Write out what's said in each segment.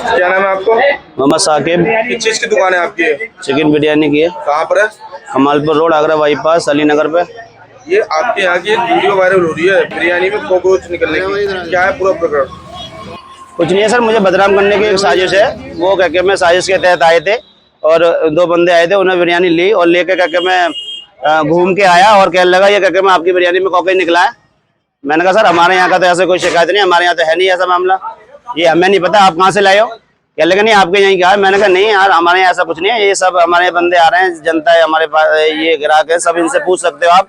क्या नाम है आपको? मोहम्मद साकिब। किस चीज की दुकान है आपकी? चिकन बिरयानी की है। कहाँ पर है? कमालपुर रोड, आगरा बाईपास, अली नगर पे। ये आपके यहाँ की एक वीडियो वायरल हो रही है बिरयानी में कॉकरोच निकलने की, क्या है पूरा प्रकरण? कुछ नहीं है सर, मुझे बदनाम करने की एक साजिश है। वो कह के मैं साजिश के तहत आए थे और दो बंदे आए थे, उन्होंने बिरयानी ली और लेके कह के मैं घूम के आया और कहने लगा ये कह के मैं आपकी बिरयानी में कॉकरोच निकला है। मैंने कहा सर हमारे यहाँ का तो ऐसा कोई शिकायत नहीं, हमारे यहाँ तो है नहीं ऐसा मामला, ये हमें नहीं पता, आप कहाँ से लाए हो? कह लगे नहीं आपके यहीं का है। मैंने कहा नहीं यार, हमारे यहाँ ऐसा कुछ नहीं है, ये सब हमारे बंदे आ रहे हैं, जनता है हमारे पास, ये ग्राहक है, सब इनसे पूछ सकते हो आप,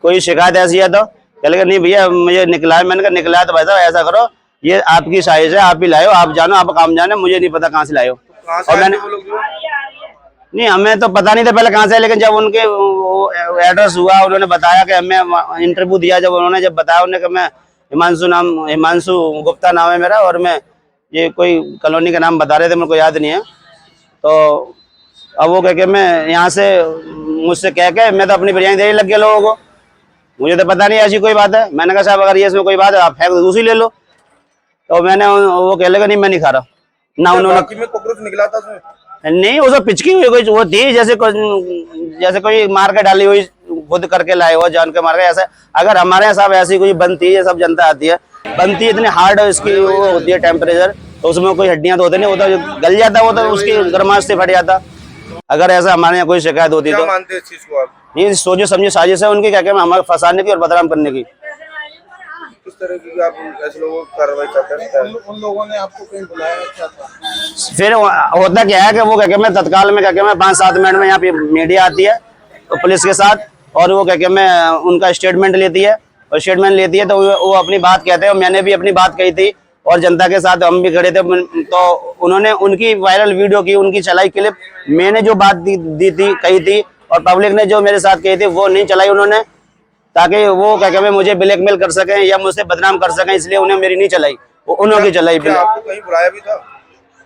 कोई शिकायत ऐसी है तो? कह लगे नहीं भैया मुझे निकला है। मैंने कहा निकला है तो भाई साहब ऐसा करो, ये आपकी साइज है, आप ही लाए हो, आप जानो, आप काम जाने, मुझे नहीं पता कहाँ से लाए हो। और मैंने नहीं, हमें तो पता नहीं था पहले कहाँ से, लेकिन जब उनके एड्रेस हुआ, उन्होंने बताया कि हमें इंटरव्यू दिया, जब उन्होंने जब बताया उन्हें कि मैं हिमांशु गुप्ता नाम है मेरा, और मैं ये कोई कॉलोनी का नाम बता रहे थे, मेरे को याद नहीं है। तो अब वो कह के मैं यहाँ से, मुझसे कह के मैं तो अपनी बिरयानी देने लग गया लोगों को, मुझे तो पता नहीं ऐसी कोई बात है। मैंने कहा साहब अगर ये इसमें कोई बात है आप फेंक दूसरी ले लो। तो मैंने, वो कह लगा नहीं मैं नहीं खा रहा ना। उन्होंने कॉकरोच निकला था उसमें? नहीं, वो सब पिचकी हुई कोई वो थी, जैसे कोई मार के डाली हुई, खुद करके लाए हो, जान के मार के। ऐसे अगर हमारे यहाँ साहब ऐसी कोई बनती है, सब जनता आती है, बनती है इतनी हार्ड इसकी वो होती है टेम्परेचर, तो उसमें कोई हड्डियां तो होती नहीं, वो तो गल जाता, वो तो उसकी गर्माश से फट जाता। अगर ऐसा हमारे यहाँ कोई शिकायत होती तो मानते हैं इस चीज को आप? नहीं, सोचे समझे साजिश है उनकी, क्या क्या हमारे फंसाने की और बदनाम करने की। किस तरह की आप ऐसे लोगों को कार्रवाई करते हैं? उन लोगों ने आपको कहीं बुलाया क्या था? फिर होता क्या है कि वो क्या मैं तत्काल में क्या मैं 5-7 मिनट में यहाँ पे मीडिया आती है तो पुलिस के साथ, और वो क्या मैं उनका स्टेटमेंट लेती है, और स्टेटमेंट लेती है तो वो अपनी बात कहते हैं। मैंने भी अपनी बात कही थी और जनता के साथ हम भी खड़े थे, तो उन्होंने उनकी वायरल वीडियो की, उनकी चलाई क्लिप, मैंने जो बात दी थी कही थी, और पब्लिक ने जो मेरे साथ कही थी वो नहीं चलाई उन्होंने, ताकि वो क्या कहते मुझे ब्लैकमेल कर सकें या मुझसे बदनाम कर सकें, इसलिए उन्हें मेरी नहीं चलाई, वो उन्होंने चलाई। आपको कहीं बुलाया भी था?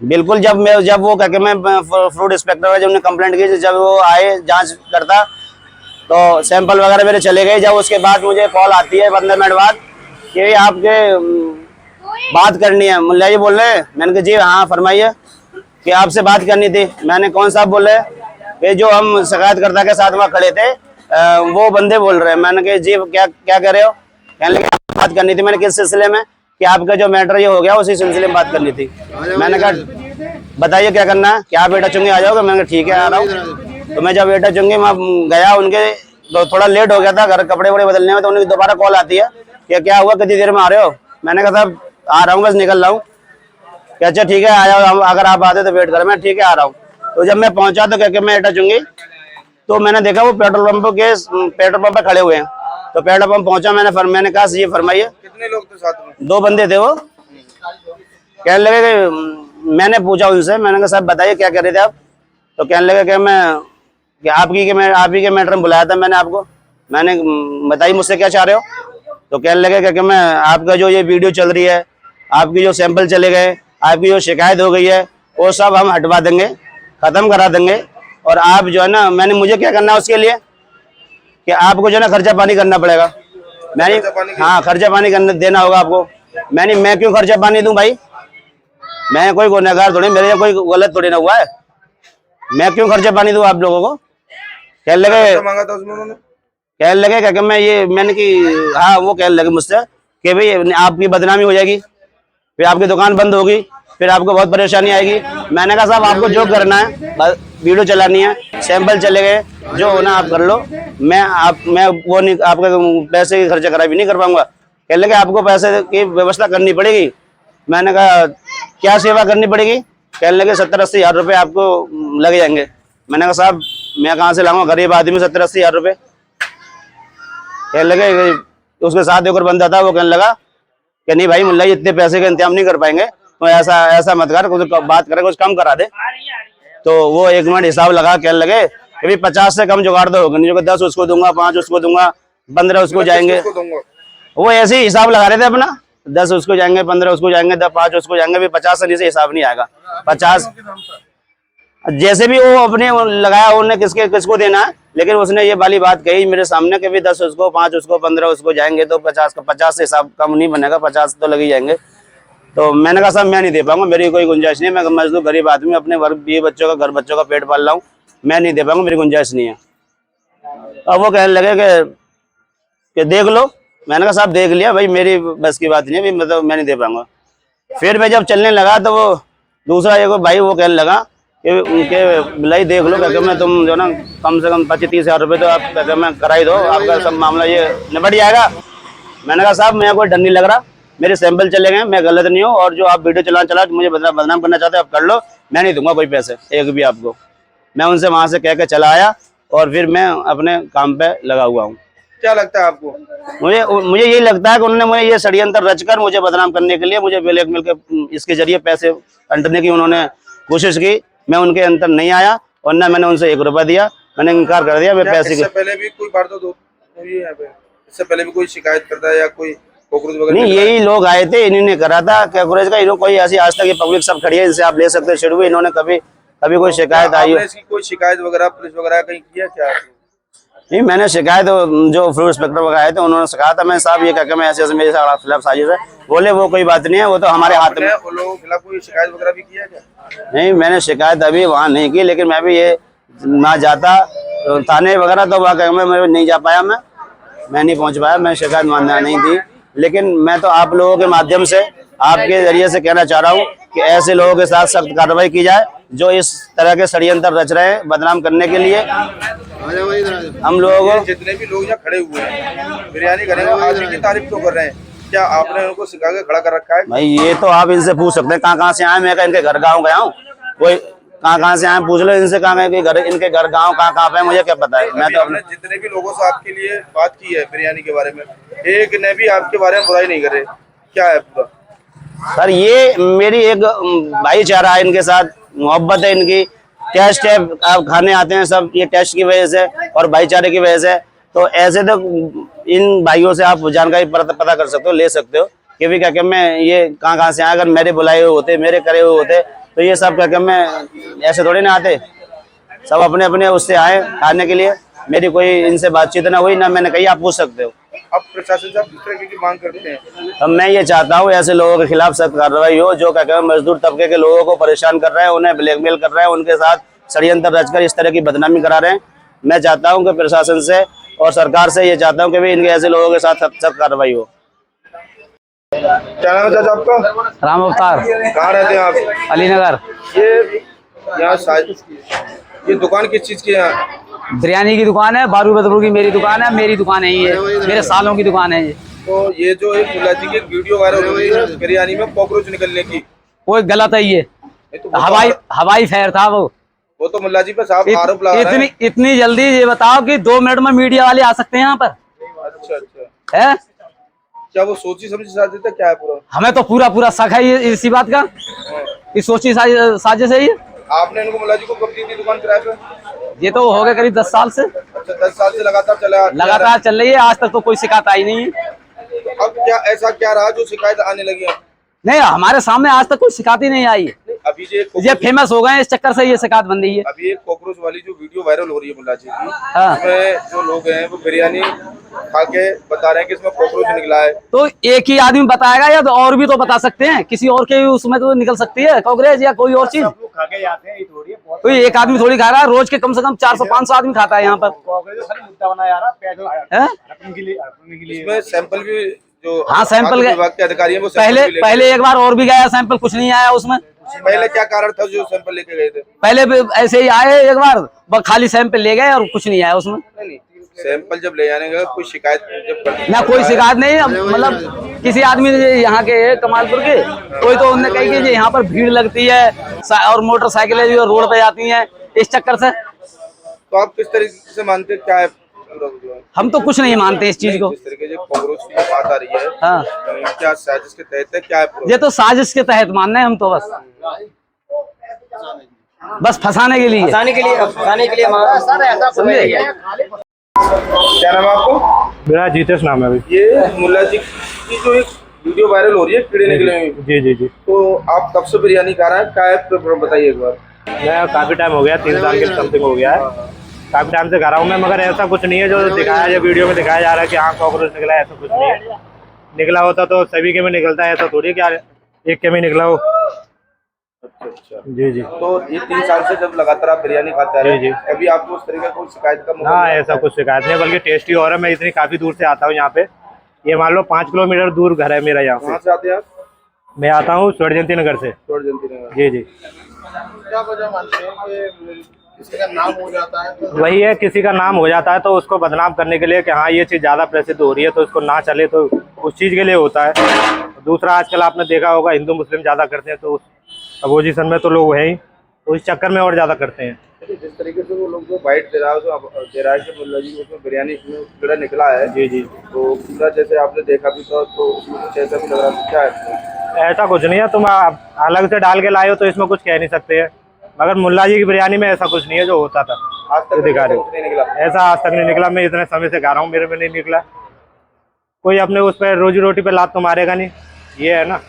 बिल्कुल, जब वो क्या मैं फ्रूट इंस्पेक्टर है, जब उन्हें कंप्लेंट की, जब वो आए जांच करता तो सैंपल वगैरह मेरे चले गए। जब उसके बाद मुझे कॉल आती है 15 मिनट बाद कि आपके बात करनी है, मुल्ला जी बोल रहे हैं। मैंने कहा जी हाँ फरमाइए, कि आपसे बात करनी थी। मैंने कौन साहब बोल रहे हैं? कि जो हम शिकायतकर्ता के साथ वहाँ खड़े थे वो बंदे बोल रहे हैं। मैंने कहा जी क्या क्या कह रहे हो? कहने लगे बात करनी थी। मैंने किस सिलसिले में? कि आपका जो मैटर ये हो गया उसी सिलसिले में बात करनी थी। मैंने कहा बताइए क्या करना है, क्या आप बेटा चुंगी आ जाओगे? मैंने कहा ठीक है आ रहा हूँ। तो मैं जब बेटा चुंगी मैं गया उनके, तो थोड़ा लेट हो गया था घर कपड़े वपड़े बदलने में, तो उन्हें दोबारा कॉल आती है कि क्या हुआ, कितनी देर में आ रहे हो? मैंने कहा साहब आ रहा हूँ, बस निकल रहा हूँ। क्या अच्छा ठीक है आ जाओ, अगर आप आते तो वेट करें। मैं ठीक है आ रहा हूँ। तो जब मैं पहुंचा तो क्या मैं बेटा चुंगी, तो मैंने देखा वो पेट्रोल पंप पे खड़े हुए हैं। तो पेट्रोल पंप पहुंचा, मैंने कहा ये फरमाइए। कितने लोग थे साथ में? 2 बंदे थे वो। कहने लगे कि मैंने पूछा उनसे, मैंने कहा साहब बताइए क्या कर रहे थे आप? तो कहने लगे कि आप ही के मैटर में बुलाया था मैंने आपको। मैंने बताइए मुझसे क्या चाह रहे हो? तो कहने लगे कि मैं आपका जो ये वीडियो चल रही है, आपकी जो सैंपल चले गए, आपकी जो शिकायत हो गई है, वो सब हम हटवा देंगे, खत्म करा देंगे। और आप जो है ना, मुझे क्या करना है उसके लिए, कि आपको जो है ना खर्चा पानी करना पड़ेगा। हाँ खर्चा पानी देना होगा आपको। मैं क्यों खर्चा पानी दूं भाई? मैं कोई गुनहगार थोड़ी, मेरे कोई गलत थोड़ी ना हुआ है, मैं क्यों खर्चा पानी दूं आप लोगों को? कहने लगे मांगा था उसमें उन्होंने? कहने लगे क्या मैंने कि हाँ, वो कहने लगे मुझसे कि भाई आपकी बदनामी हो जाएगी, फिर आपकी दुकान बंद होगी, फिर आपको बहुत परेशानी आएगी। मैंने कहा साहब आपको जो करना है, वीडियो चलानी है, सैंपल चले गए, जो होना आप कर लो, मैं वो नहीं, आपके पैसे की खर्चा करा भी नहीं कर पाऊंगा। कहने लगे आपको पैसे की व्यवस्था करनी पड़ेगी। मैंने कहा क्या सेवा करनी पड़ेगी? कहने लगे 70-80 हज़ार रुपये आपको लग जाएंगे। मैंने कहा साहब मैं कहाँ से लाऊंगा, गरीब आदमी 70-80 हज़ार रुपये। कहने लगे, उसके साथ एक और बंदा था, वो कहने लगा कि नहीं भाई मुल्ला इतने पैसे का इंतजाम नहीं कर पाएंगे, तो ऐसा मत कर, कुछ बात करे, कुछ कम करा दे। तो वो 1 मिनट हिसाब लगा, कहने लगे कि 50 से कम जुगाड़ तो होगा नहीं, जो 10 उसको दूंगा, 5 उसको दूंगा, 15 उसको जाएंगे। वो ऐसे ही हिसाब लगा रहे थे अपना, 10 उसको जाएंगे, 15 उसको जाएंगे, 5 उसको जाएंगे, भी 50 से नीचे हिसाब नहीं आएगा। 50 जैसे भी वो अपने लगाया, उन्हें किसको देना है, लेकिन उसने ये वाली बात कही मेरे सामने कि भी 10 उसको, 5 उसको, 15 उसको जाएंगे, तो 50 से हिसाब कम नहीं बनेगा, 50 तो लग ही जाएंगे। तो मैंने कहा साहब मैं नहीं दे पाऊंगा, मेरी कोई गुंजाइश नहीं है, मैं मजदूर गरीब आदमी अपने वर्ग बीवी बच्चों का घर बच्चों का पेट पाल रहा हूँ, मैं नहीं दे पाऊंगा, मेरी गुंजाइश नहीं है। अब वो कहने लगे कि देख लो। मैंने कहा साहब देख लिया भाई, मेरी बस की बात नहीं है, मतलब मैं नहीं दे पाऊंगा। फिर मैं जब चलने लगा तो वो दूसरा एक भाई वो कहने लगा कि उनके बिलाई देख लो, कहकर मैं तुम जो ना कम से कम 25-30 हज़ार रुपये तो आप कहकर मैं कराई दो, आपका सब मामला ये निपट जाएगा। मैंने कहा साहब मैं कोई डर नहीं लग रहा, मेरे सैंपल चले गए, मैं गलत नहीं हूँ, और जो आप वीडियो चला मुझे बदनाम करना चाहते हो आप कर लो, मैं नहीं दूंगा कोई पैसे एक भी आपको। मैं उनसे वहां से कह के चला आया और फिर मैं अपने काम पे लगा हुआ हूँ। क्या लगता है आपको? मुझे यही लगता है कि उन्होंने मुझे ये षड्यंत्र रचकर मुझे बदनाम करने के लिए मुझे ब्लैकमेल के इसके जरिए पैसे अंटने की उन्होंने कोशिश की। मैं उनके अंतर नहीं आया और न मैंने उनसे 1 रुपया दिया, मैंने इनकार कर दिया। मैं पैसे इससे पहले भी कोई बार तो हुई है, इससे पहले भी कोई शिकायत करता है या कोई कॉकरोच वगैरह? नहीं, यही लोग आए थे, इन्होंने करा था कॉकरोच का। इन्होंने कोई ऐसी आज तक ये पब्लिक सब खड़ी है, इनसे आप ले सकते हैं शुरू। इन्होंने कभी कोई शिकायत आई हो? इसकी कोई शिकायत वगैरह पुलिस वगैरह कहीं किया क्या? नहीं, मैंने शिकायत जो फ्रूट इंस्पेक्टर वगैरह आए थे उन्होंने कहा था मैं साहब ये कहकर मैं ऐसे मेरे खिलाफ साजिश है। बोले वो कोई बात नहीं है, वो तो हमारे हाथ में। उन लोगों के खिलाफ कोई शिकायत वगैरह भी किया क्या? नहीं, मैंने शिकायत अभी वहाँ नहीं की, लेकिन मैं भी ये ना जाता थाने वगैरह तो वहाँ मैं नहीं जा पाया, मैं नहीं पहुँच पाया, मैं शिकायत मानना नहीं दी। लेकिन मैं तो आप लोगों के माध्यम से आपके जरिए से कहना चाह रहा हूँ कि ऐसे लोगों के साथ सख्त कार्रवाई की जाए जो इस तरह के षड्यंत्र रच रहे हैं बदनाम करने के लिए हम लोगों को। जितने भी लोग यहाँ खड़े हुए हैं बिरयानी करेंगे, आज की तारीफ तो कर रहे हैं, क्या आपने उनको सिखा के खड़ा कर रखा है? भाई ये तो आप इनसे पूछ सकते हैं कहाँ से आए। मैं इनके घर गाँव गया हूँ, कोई कहाँ से आए पूछ लो इनसे, कहाँ इनके घर गाँव कहाँ पे, मुझे क्या पता है। मैं तो अपने जितने भी लोगों से आपके लिए बात की है बिरयानी के बारे में, एक ने भी आपके बारे में बुराई नहीं करे, क्या है पूरा? सर ये मेरी एक भाईचारा है, इनके साथ मोहब्बत है इनकी। टेस्ट है, आप खाने आते हैं सब ये टेस्ट की वजह से और भाईचारे की वजह से। तो ऐसे तो इन भाइयों से आप जानकारी पता कर सकते हो, ले सकते हो कि भी क्या मैं ये कहाँ से आए। अगर मेरे बुलाए हुए होते, मेरे करे हुए होते तो ये सब क्या मैं ऐसे थोड़ी ना आते। सब अपने अपने उससे आए खाने के लिए। मेरी कोई इनसे बातचीत ना हुई ना मैंने कही, आप पूछ सकते हो। अब प्रशासन से आप किस तरह की मांग करते हैं? अब मैं ये चाहता हूँ ऐसे लोगों के खिलाफ सख्त कार्रवाई हो जो क्या मजदूर तबके के लोगों को परेशान कर रहे हैं, उन्हें ब्लैकमेल कर रहे हैं, उनके साथ षड्यंत्र रचकर इस तरह की बदनामी करा रहे हैं। मैं चाहता हूँ कि प्रशासन से और सरकार से ये चाहता हूँ कि भी इनके ऐसे लोगों के साथ सख्त कार्रवाई हो। क्या नाम है चाचा आपका? राम अवतार। कहाँ रहते हैं आप? अलीनगर। ये यहाँ ये दुकान किस चीज की है? बिरयानी की दुकान है, बारू बदरू की मेरी दुकान है, मेरी दुकान है ये, मेरे सालों की दुकान है ये। तो ये जो एक मुल्ला जी की वीडियो वायरल हो रही है बिरयानी में कॉकरोच निकलने की, वो गलत है ये तो हवाई फायर था वो तो मुल्ला जी पे साहब आरोप लगा रहे हैं। इतनी जल्दी ये बताओ कि 2 मिनट में मीडिया वाले आ सकते हैं यहाँ पर? अच्छा है क्या वो सोची समझी साजिश है? क्या है पूरा? हमें तो पूरा शक है ये इसी बात का कि सोची साजिश है ये। आपने इनको मुल्ला जी को कब दी थी दुकान किराए पे? ये तो हो गए करीब 10 साल से। अच्छा 10 साल से लगातार चल रही है, आज तक तो कोई शिकायत आई नहीं है। अब क्या ऐसा क्या रहा जो शिकायत आने लगी है? नहीं, हमारे सामने आज तक कोई शिकायत ही नहीं आई है। अभी ये फेमस हो गए हैं, इस चक्कर से ये शिकायत बन रही है। अभी एक कॉकरोच वाली जो वीडियो वायरल हो रही है मुल्ला जी की, हाँ। उसमें जो लोग हैं वो बिरयानी खा के बता रहे हैं कि इसमें कॉकरोच निकला है। तो एक ही आदमी बताएगा या तो और भी तो बता सकते हैं, किसी और के उसमें तो निकल सकती है कॉकरोच या कोई और चीज। खा के जाते हैं, तो एक आदमी थोड़ी खा रहा है, रोज के कम से कम 400-500 आदमी खाता है यहाँ पर। इसमें सैंपल भी जो हाँ सैंपल विभाग के अधिकारी हैं वो पहले एक बार और भी गया सैंपल, कुछ नहीं आया उसमें। पहले क्या कारण था जो सैंपल लेके गए थे? पहले भी ऐसे ही आए एक बार, खाली सैंपल ले गए और कुछ नहीं आया उसमें। नहीं, सैंपल जब ले जाने का कोई शिकायत ना कोई शिकायत नहीं, मतलब किसी आदमी ने यहाँ के कमालपुर के कोई तो उन्होंने कही कि यहाँ पर भीड़ लगती है और मोटरसाइकिलें जो रोड पे जाती हैं, इस चक्कर से। तो आप किस तरीके से मानते हैं क्या है? हम तो कुछ नहीं मानते इस चीज को। जिस तरीके से कॉकरोच की बात आ रही है, हाँ, क्या साजिश के तहत है? क्या है? ये तो साजिश के तहत मानना है हम तो, बस फंसाने के लिए समझे। क्या नाम है आपको? मेरा जीतेश नाम है अभी। ये मुल्ला जी की जो एक वीडियो वायरल हो रही है कीड़े निकले हुए, जी। तो आप कब से बिरयानी खा रहे हैं? क्या है बताइए एक बार। मैं काफ़ी टाइम हो गया, 3 साल के समथिंग हो गया है, काफ़ी टाइम से खा रहा हूँ मैं। मगर ऐसा कुछ नहीं है जो दिखाया जो वीडियो में दिखाया जा रहा है कि हाँ कॉकरोच निकला है, ऐसा कुछ नहीं है। निकला होता तो सभी के में निकलता है, ऐसा थोड़ी क्या एक के में निकला हो। अच्छा। जी जी। तो ये 3 साल से जब लगातार आप बिरयानी खाते आ रहे जी, हैं, कभी आपको उस तरह का कोई शिकायत का मौका ना मिला? ऐसा कुछ शिकायत नहीं, बल्कि टेस्टी और है। मैं इतनी काफी दूर से आता हूँ यहाँ पे, ये मान लो 5 किलोमीटर दूर घर है मेरा यहाँ कहाँ से। से आते हैं आप? मैं आता हूँ स्वर्ण नगर से। जयंती नगर। जी जी। क्या वजह मानते हैं कि किसी का नाम हो जाता है तो वही है, किसी का नाम हो जाता है तो उसको बदनाम करने के लिए कि हाँ ये चीज़ ज़्यादा प्रसिद्ध हो रही है तो इसको ना चले, तो उस चीज़ के लिए होता है। दूसरा, आजकल आपने देखा होगा हिंदू मुस्लिम ज़्यादा करते हैं, तो उस अपोजिशन में तो लोग हैं ही, तो इस चक्कर में और ज़्यादा करते हैं। जिस तरीके से वो लोग जो बाइट दे रहा है, जो दे रहा है कि मुल्ला जी उसमें बिरयानी में कीड़ा निकला है। जी जी। तो कीड़ा जैसे आपने देखा भी था, तो उसमें कुछ ऐसा भी लग रहा था, क्या है? ऐसा कुछ नहीं है, तुम अलग से डाल के लाए हो तो इसमें कुछ कह नहीं सकते हैं, मगर मुल्ला जी की बिरयानी में ऐसा कुछ नहीं है जो होता था। आज तक दिखा रहे कुछ नहीं निकला। ऐसा आज तक नहीं निकला। मैं इतने समय से गा रहा हूँ, मेरे में नहीं निकला। कोई अपने उस पर रोजी रोटी पे लात तो मारेगा नहीं, ये है ना।